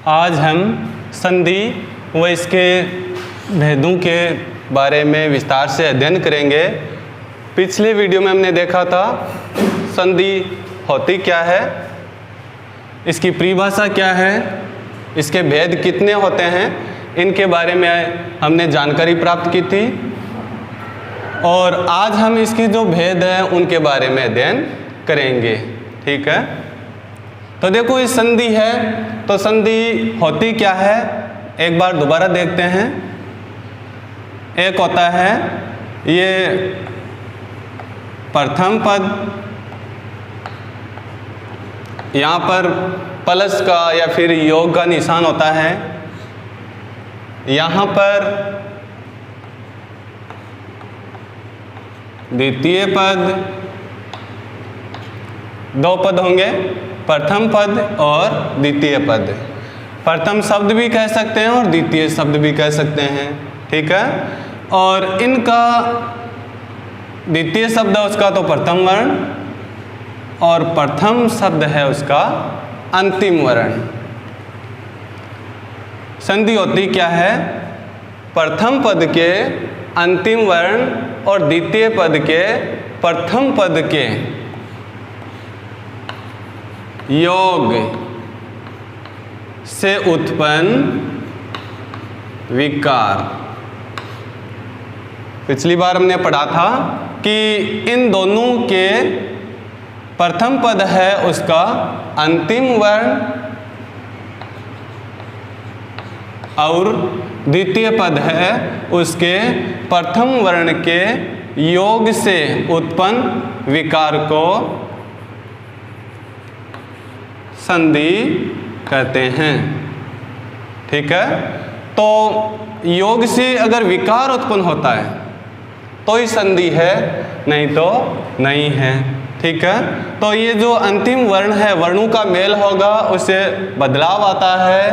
आज हम संधि व इसके भेदों के बारे में विस्तार से अध्ययन करेंगे। पिछले वीडियो में हमने देखा था संधि होती क्या है, इसकी परिभाषा क्या है, इसके भेद कितने होते हैं, इनके बारे में हमने जानकारी प्राप्त की थी। और आज हम इसकी जो भेद हैं उनके बारे में अध्ययन करेंगे। ठीक है, तो देखो ये संधि है, तो संधि होती क्या है एक बार दोबारा देखते हैं। एक होता है ये प्रथम पद, यहाँ पर प्लस का या फिर योग का निशान होता है। यहाँ पर द्वितीय पद, दो पद होंगे, प्रथम पद और द्वितीय पद। प्रथम शब्द भी कह सकते हैं और द्वितीय शब्द भी कह सकते हैं। ठीक है, और इनका द्वितीय शब्द है उसका तो प्रथम वर्ण और प्रथम शब्द है उसका अंतिम वर्ण। संधि होती क्या है, प्रथम पद के अंतिम वर्ण और द्वितीय पद के प्रथम पद के योग से उत्पन्न विकार। पिछली बार हमने पढ़ा था कि इन दोनों के प्रथम पद है उसका अंतिम वर्ण और द्वितीय पद है उसके प्रथम वर्ण के योग से उत्पन्न विकार को संधि कहते हैं। ठीक है, तो योग से अगर विकार उत्पन्न होता है तो ही संधि है, नहीं तो नहीं है। ठीक है, तो ये जो अंतिम वर्ण है, वर्णों का मेल होगा, उससे बदलाव आता है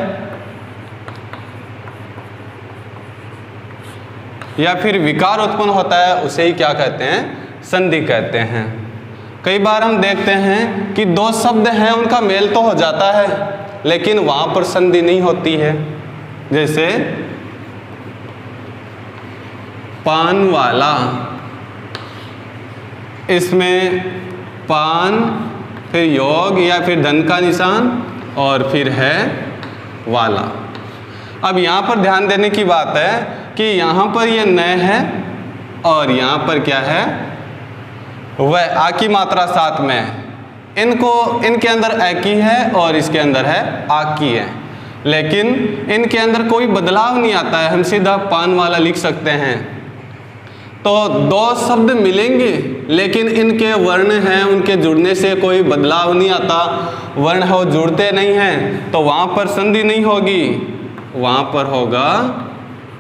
या फिर विकार उत्पन्न होता है, उसे ही क्या कहते हैं, संधि कहते हैं। कई बार हम देखते हैं कि दो शब्द हैं उनका मेल तो हो जाता है लेकिन वहां पर संधि नहीं होती है। जैसे पान वाला, इसमें पान फिर योग या फिर धन का निशान और फिर है वाला। अब यहाँ पर ध्यान देने की बात है कि यहाँ पर ये न है और यहाँ पर क्या है, वह आ की मात्रा साथ में है। इनके अंदर ए की है और इसके अंदर है आ की है, लेकिन इनके अंदर कोई बदलाव नहीं आता है, हम सीधा पान वाला लिख सकते हैं। तो दो शब्द मिलेंगे लेकिन इनके वर्ण हैं, उनके जुड़ने से कोई बदलाव नहीं आता, वर्ण है वो जुड़ते नहीं हैं, तो वहाँ पर संधि नहीं होगी, वहाँ पर होगा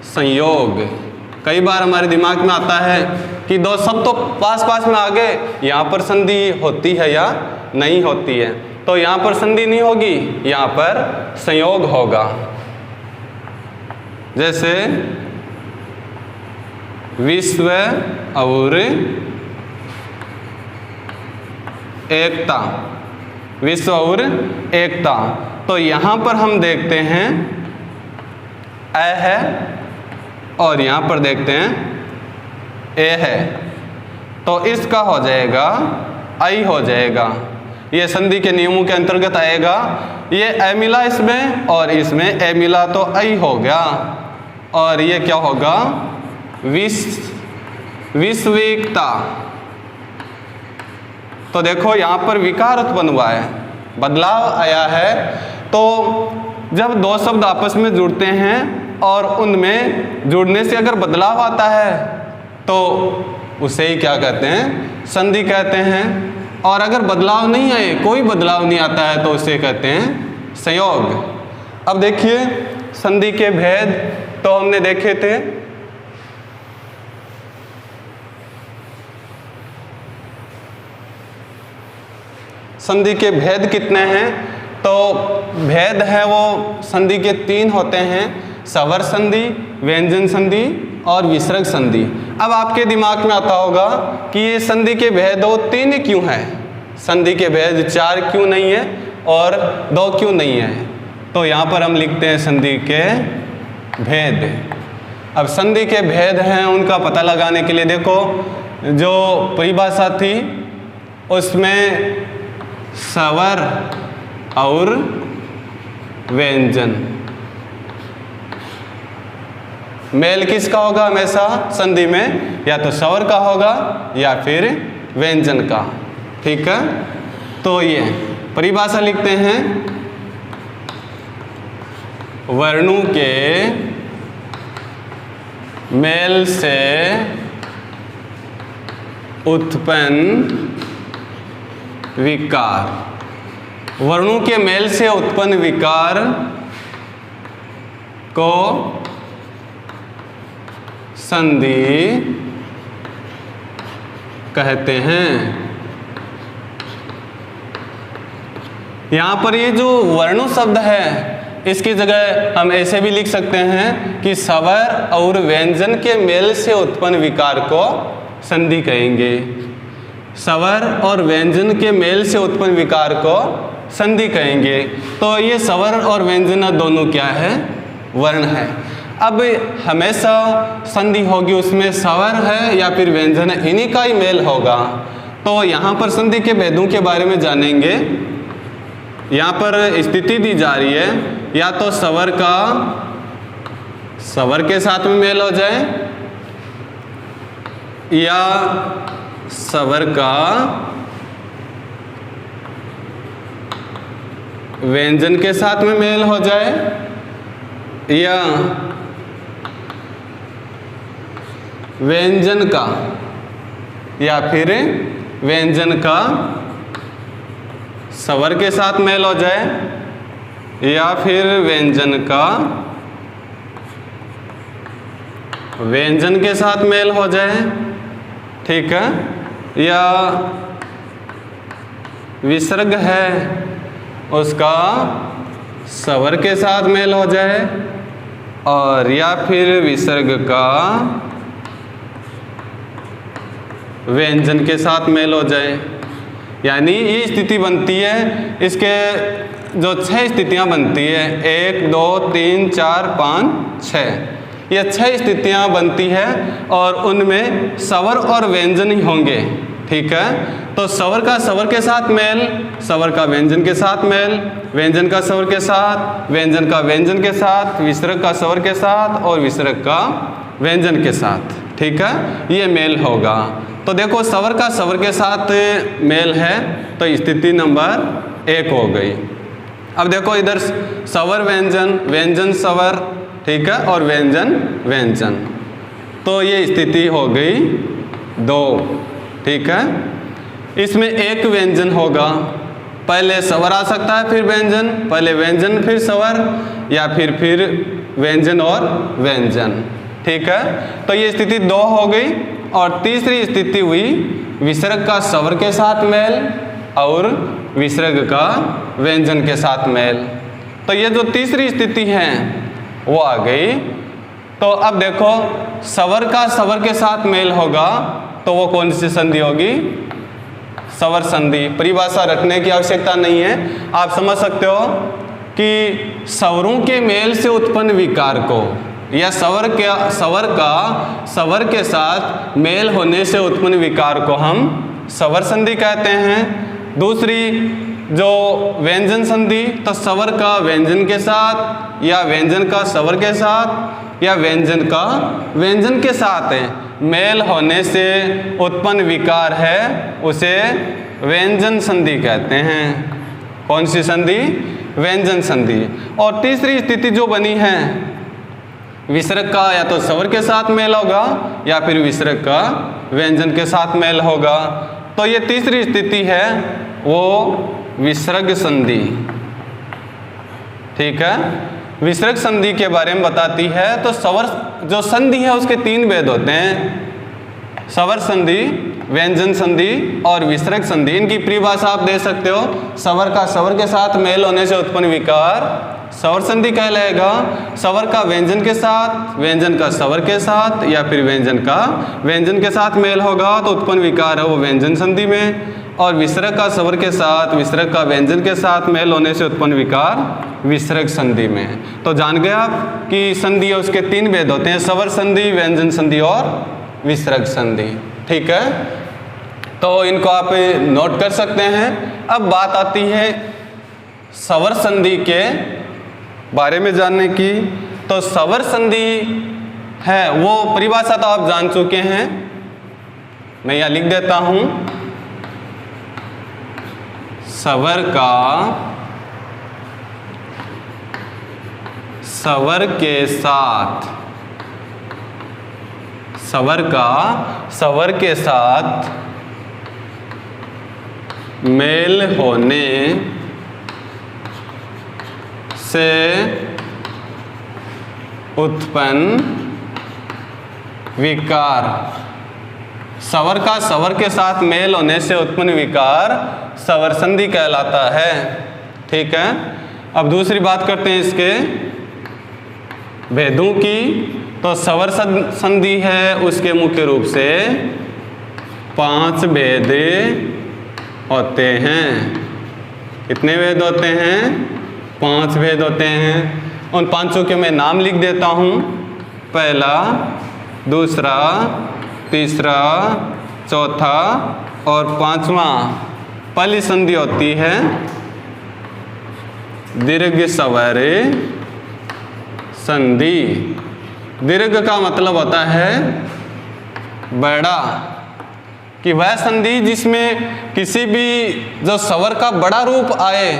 संयोग। कई बार हमारे दिमाग में आता है कि दो शब्द तो पास पास में आ गए, यहाँ पर संधि होती है या नहीं होती है, तो यहाँ पर संधि नहीं होगी, यहाँ पर संयोग होगा। जैसे विश्व और एकता, विश्व और एकता, तो यहाँ पर हम देखते हैं ए है और यहाँ पर देखते हैं ए है, तो इसका हो जाएगा आई हो जाएगा। ये संधि के नियमों के अंतर्गत आएगा। ये ए मिला इसमें और इसमें ए मिला तो आई हो गया, और ये क्या होगा, विश्विकता। तो देखो यहाँ पर विकार उत्पन्न हुआ है, बदलाव आया है। तो जब दो शब्द आपस में जुड़ते हैं और उनमें जुड़ने से अगर बदलाव आता है तो उसे ही क्या कहते हैं, संधि कहते हैं। और अगर बदलाव नहीं आए, कोई बदलाव नहीं आता है, तो उसे कहते हैं संयोग। अब देखिए संधि के भेद तो हमने देखे थे। संधि के भेद कितने हैं, तो भेद है वो संधि के तीन होते हैं, स्वर संधि, व्यंजन संधि और विसर्ग संधि। अब आपके दिमाग में आता होगा कि ये संधि के भेद वो तीन क्यों है, संधि के भेद चार क्यों नहीं है और दो क्यों नहीं है। तो यहाँ पर हम लिखते हैं संधि के भेद। अब संधि के भेद हैं उनका पता लगाने के लिए देखो जो परिभाषा थी उसमें स्वर और व्यंजन, मेल किसका होगा हमेशा संधि में, या तो स्वर का होगा या फिर व्यंजन का। ठीक है, तो ये परिभाषा लिखते हैं, वर्णों के मेल से उत्पन्न विकार, वर्णों के मेल से उत्पन्न विकार को संधि कहते हैं। यहां पर ये जो वर्णों शब्द है इसकी जगह हम ऐसे भी लिख सकते हैं कि स्वर और व्यंजन के मेल से उत्पन्न विकार को संधि कहेंगे। स्वर और व्यंजन के मेल से उत्पन्न विकार को संधि कहेंगे। तो ये स्वर और व्यंजन दोनों क्या है, वर्ण है। अब हमेशा संधि होगी उसमें स्वर है या फिर व्यंजन है, इन्हीं का ही मेल होगा। तो यहाँ पर संधि के भेदों के बारे में जानेंगे। यहाँ पर स्थिति दी जा रही है, या तो स्वर का स्वर के साथ में मेल हो जाए या स्वर का व्यंजन के साथ में मेल हो जाए, या व्यंजन का या फिर व्यंजन का स्वर के साथ मेल हो जाए, या फिर व्यंजन का व्यंजन के साथ मेल हो जाए। ठीक है, या विसर्ग है उसका स्वर के साथ मेल हो जाए, और या फिर विसर्ग का व्यंजन के साथ मेल हो जाए। यानी ये स्थिति बनती है, इसके जो 6 स्थितियां बनती है, 1 2 3 4 5 6, ये 6 स्थितियां बनती है और उनमें स्वर और व्यंजन ही होंगे। ठीक है, तो स्वर का स्वर के साथ मेल, स्वर का व्यंजन के साथ मेल, व्यंजन का स्वर के साथ, व्यंजन का व्यंजन के साथ, विसर्ग का स्वर के साथ और विसर्ग का व्यंजन के साथ। ठीक है, ये मेल होगा। तो देखो स्वर का स्वर के साथ मेल है तो स्थिति नंबर 1 हो गई। अब देखो इधर स्वर व्यंजन, व्यंजन स्वर, ठीक है, और व्यंजन व्यंजन, तो ये स्थिति हो गई 2। ठीक है, इसमें एक व्यंजन होगा, पहले स्वर आ सकता है फिर व्यंजन, पहले व्यंजन फिर स्वर, या फिर व्यंजन और व्यंजन। ठीक है, तो ये स्थिति 2 हो गई। और तीसरी स्थिति हुई विसर्ग का स्वर के साथ मेल और विसर्ग का व्यंजन के साथ मेल। तो ये जो तीसरी स्थिति है वो आ गई। तो अब देखो स्वर का स्वर के साथ मेल होगा तो वो कौन सी संधि होगी, स्वर संधि। परिभाषा रखने की आवश्यकता नहीं है, आप समझ सकते हो कि स्वरों के मेल से उत्पन्न विकार को, या स्वर का स्वर के साथ मेल होने से उत्पन्न विकार को हम स्वर संधि कहते हैं। दूसरी जो व्यंजन संधि, तो स्वर का व्यंजन के साथ या व्यंजन का स्वर के साथ या व्यंजन का व्यंजन के साथ मेल होने से उत्पन्न विकार है, उसे व्यंजन संधि कहते हैं। कौन सी संधि, व्यंजन संधि। और तीसरी स्थिति जो बनी है, विसर्ग का या तो स्वर के साथ मेल होगा या फिर विसर्ग का व्यंजन के साथ मेल होगा। तो ये तीसरी स्थिति है वो विसर्ग संधि। ठीक है, विसर्ग संधि के बारे में बताती है। तो स्वर जो संधि है उसके 3 भेद होते हैं, स्वर संधि, व्यंजन संधि और विसर्ग संधि। इनकी परिभाषा आप दे सकते हो, स्वर का स्वर के साथ मेल होने से उत्पन्न विकार स्वर संधि कहलाएगा, स्वर का व्यंजन के साथ, व्यंजन का स्वर के साथ या फिर व्यंजन का व्यंजन के साथ मेल होगा तो उत्पन्न विकार है वो व्यंजन संधि में, और विसर्ग का स्वर के साथ, विसर्ग का व्यंजन के साथ मेल होने से उत्पन्न विकार विसर्ग संधि में है। तो जान गए आप कि संधि है उसके 3 भेद होते हैं, स्वर संधि, व्यंजन संधि और विसर्ग संधि। ठीक है, तो इनको आप नोट कर सकते हैं। अब बात आती है स्वर संधि के बारे में जानने की। तो स्वर संधि है वो परिभाषा तो आप जान चुके हैं, मैं यहाँ लिख देता हूं। स्वर का स्वर के साथ, स्वर का स्वर के साथ मेल होने से उत्पन्न विकार, स्वर का स्वर के साथ मेल होने से उत्पन्न विकार स्वर संधि कहलाता है। ठीक है, अब दूसरी बात करते हैं इसके भेदों की। तो स्वर संधि है उसके मुख्य रूप से 5 भेद होते हैं। कितने भेद होते हैं? 5 भेद होते हैं। उन 5 के मैं नाम लिख देता हूं। पहला, दूसरा, तीसरा, चौथा और 5वां। पहली संधि होती है दीर्घ स्वर संधि। दीर्घ का मतलब होता है बड़ा, कि वह संधि जिसमें किसी भी जो स्वर का बड़ा रूप आए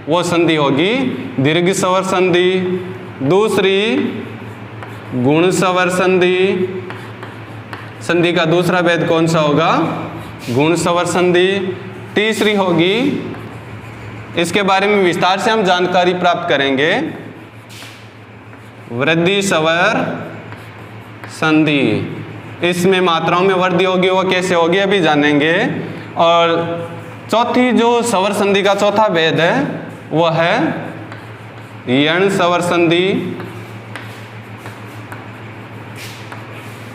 वो संधि होगी दीर्घ स्वर संधि। दूसरी गुण स्वर संधि। संधि का दूसरा भेद कौन सा होगा? गुण स्वर संधि। तीसरी होगी, इसके बारे में विस्तार से हम जानकारी प्राप्त करेंगे, वृद्धि स्वर संधि। इसमें मात्राओं में वृद्धि होगी, वो कैसे होगी अभी जानेंगे। और चौथी जो स्वर संधि का चौथा भेद है वो है यण स्वर संधि।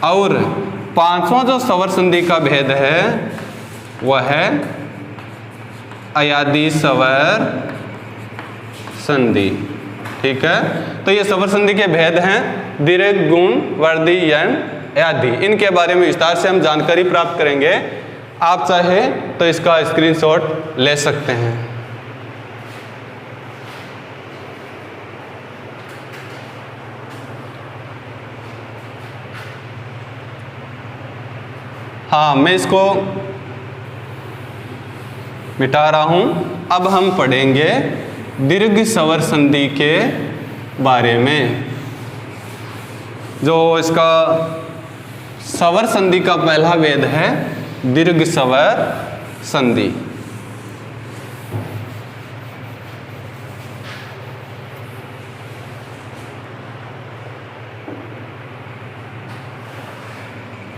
और 5वां जो स्वर संधि का भेद है वह है अयादि स्वर संधि। ठीक है, तो ये स्वर संधि के भेद हैं दीर्घ, गुण, वृद्धि, यण, अयादि। इनके बारे में विस्तार से हम जानकारी प्राप्त करेंगे। आप चाहे तो इसका स्क्रीनशॉट ले सकते हैं। हाँ, मैं इसको मिटा रहा हूं। अब हम पढ़ेंगे दीर्घ स्वर संधि के बारे में। जो इसका स्वर संधि का पहला भेद है दीर्घ स्वर संधि।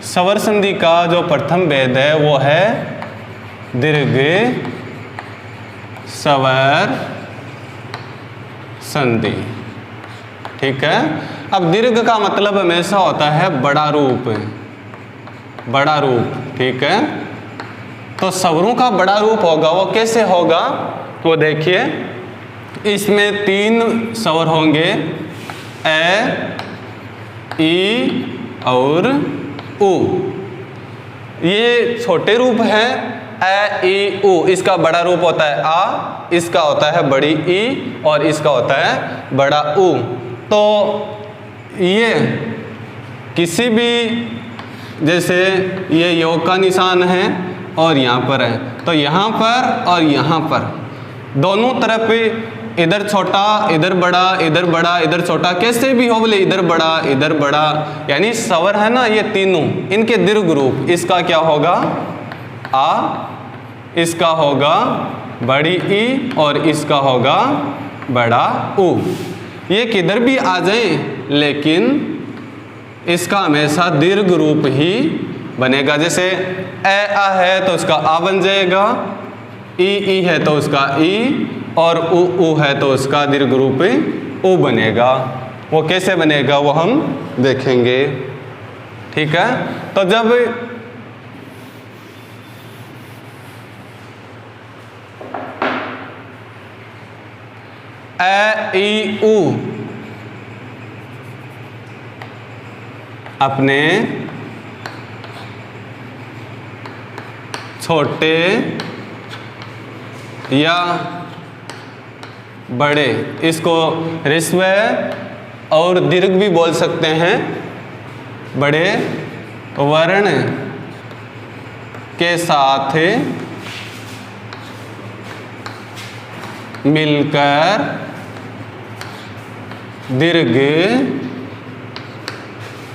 स्वर संधि का जो प्रथम भेद है वो है दीर्घ स्वर संधि। ठीक है, अब दीर्घ का मतलब हमेशा होता है बड़ा रूप, बड़ा रूप। ठीक है, तो स्वरों का बड़ा रूप होगा, वो कैसे होगा वो देखिए। इसमें 3 स्वर होंगे, ए, ई और उ। ये छोटे रूप हैं, ए, ई, उ। इसका बड़ा रूप होता है आ, इसका होता है बड़ी ई और इसका होता है बड़ा उ। तो ये किसी भी, जैसे ये योग का निशान है और यहाँ पर है, तो यहाँ पर और यहाँ पर दोनों तरफ इधर छोटा, इधर बड़ा, इधर बड़ा, इधर छोटा, कैसे भी हो बोले, इधर बड़ा, इधर बड़ा, यानी स्वर है ना ये तीनों, इनके दीर्घ रूप। इसका क्या होगा? आ, इसका होगा बड़ी ई और इसका होगा बड़ा उ। ये किधर भी आ जाए लेकिन इसका हमेशा दीर्घ रूप ही बनेगा। जैसे ए आ है तो उसका आ बन जाएगा, ई है तो उसका ई, और उ है तो उसका दीर्घ रूप उ बनेगा। वो कैसे बनेगा वो हम देखेंगे। ठीक है, तो जब ए ई उ अपने छोटे या बड़े, इसको ह्रस्व और दीर्घ भी बोल सकते हैं, बड़े वर्ण के साथ मिलकर दीर्घ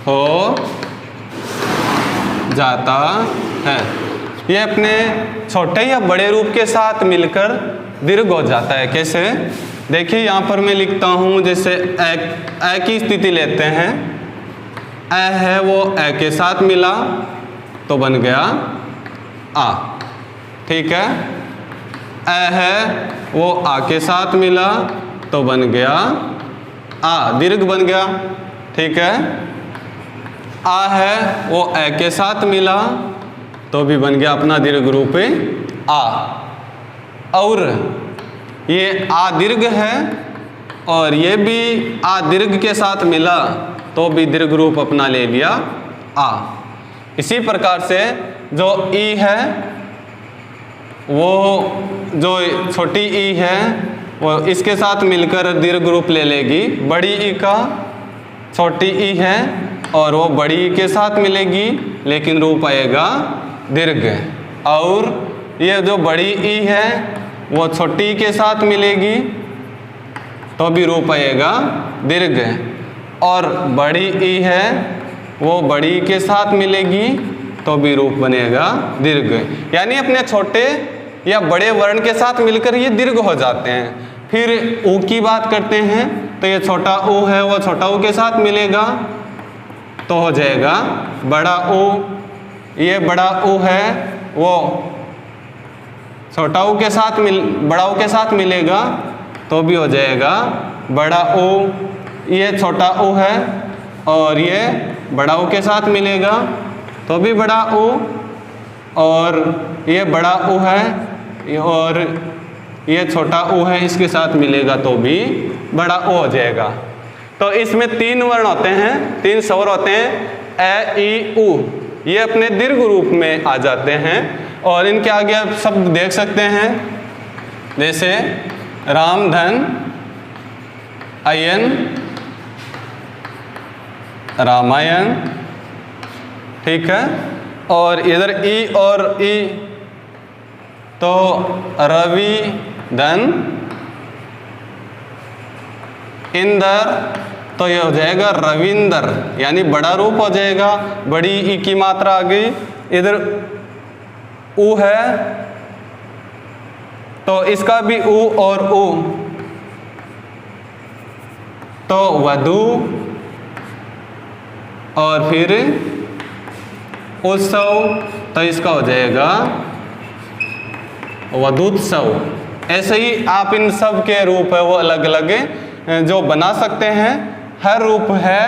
हो जाता है। ये अपने छोटे या बड़े रूप के साथ मिलकर दीर्घ हो जाता है। कैसे? देखिए यहाँ पर मैं लिखता हूँ, जैसे ए की स्थिति लेते हैं, ए है वो ए के साथ मिला तो बन गया आ, ठीक है। ए है वो आ के साथ मिला तो बन गया आ, दीर्घ बन गया, ठीक है। आ है वो ए के साथ मिला तो भी बन गया अपना दीर्घ रूप आ। और ये आ दीर्घ है और ये भी आ दीर्घ के साथ मिला तो भी दीर्घ रूप अपना ले लिया आ। इसी प्रकार से जो ई है वो जो छोटी ई है वो इसके साथ मिलकर दीर्घ रूप ले लेगी बड़ी ई का, छोटी ई है और वो बड़ी ई के साथ मिलेगी लेकिन रूप आएगा दीर्घ। और ये जो बड़ी ई है वो छोटी ई के साथ मिलेगी तो भी रूप आएगा दीर्घ। और बड़ी ई है वो बड़ी ई के साथ मिलेगी तो भी रूप बनेगा दीर्घ। यानी अपने छोटे या बड़े वर्ण के साथ मिलकर ये दीर्घ हो जाते हैं। फिर ऊ की बात करते हैं तो ये छोटा ऊ है वो छोटा ऊ के साथ मिलेगा तो हो जाएगा बड़ा ऊ। ये बड़ा ऊ है वो छोटा ऊ के साथ बड़ा ऊ के साथ मिलेगा तो भी हो जाएगा बड़ा ऊ। ये छोटा ऊ है और ये बड़ा ऊ के साथ मिलेगा तो भी बड़ा ऊ। और ये बड़ा ऊ है और ये छोटा ऊ है इसके साथ मिलेगा तो भी बड़ा ऊ हो जाएगा। तो इसमें तीन वर्ण होते हैं, तीन स्वर होते हैं, ए ई उ। ये अपने दीर्घ रूप में आ जाते हैं और इनके आगे आप शब्द देख सकते हैं, जैसे रामधन, अयन, रामायण, ठीक है। और इधर ई और ई तो रवि, धन, इंदर, तो ये हो जाएगा रविंदर, यानी बड़ा रूप हो जाएगा। बड़ी ई की मात्रा आ गई। इधर ऊ है तो इसका भी ऊ और ऊ तो वधु। और फिर उत्सव तो इसका हो जाएगा वधुत्सव। ऐसे ही आप इन सब के रूप है वो अलग अलग जो बना सकते हैं। हर रूप है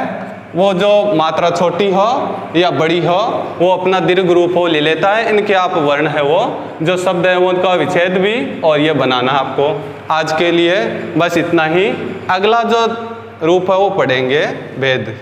वो जो मात्रा छोटी हो या बड़ी हो वो अपना दीर्घ रूप हो ले लेता है। इनके आप वर्ण है वो जो शब्द है वो उनका विच्छेद भी और ये बनाना आपको। आज के लिए बस इतना ही। अगला जो रूप है वो पढ़ेंगे भेद।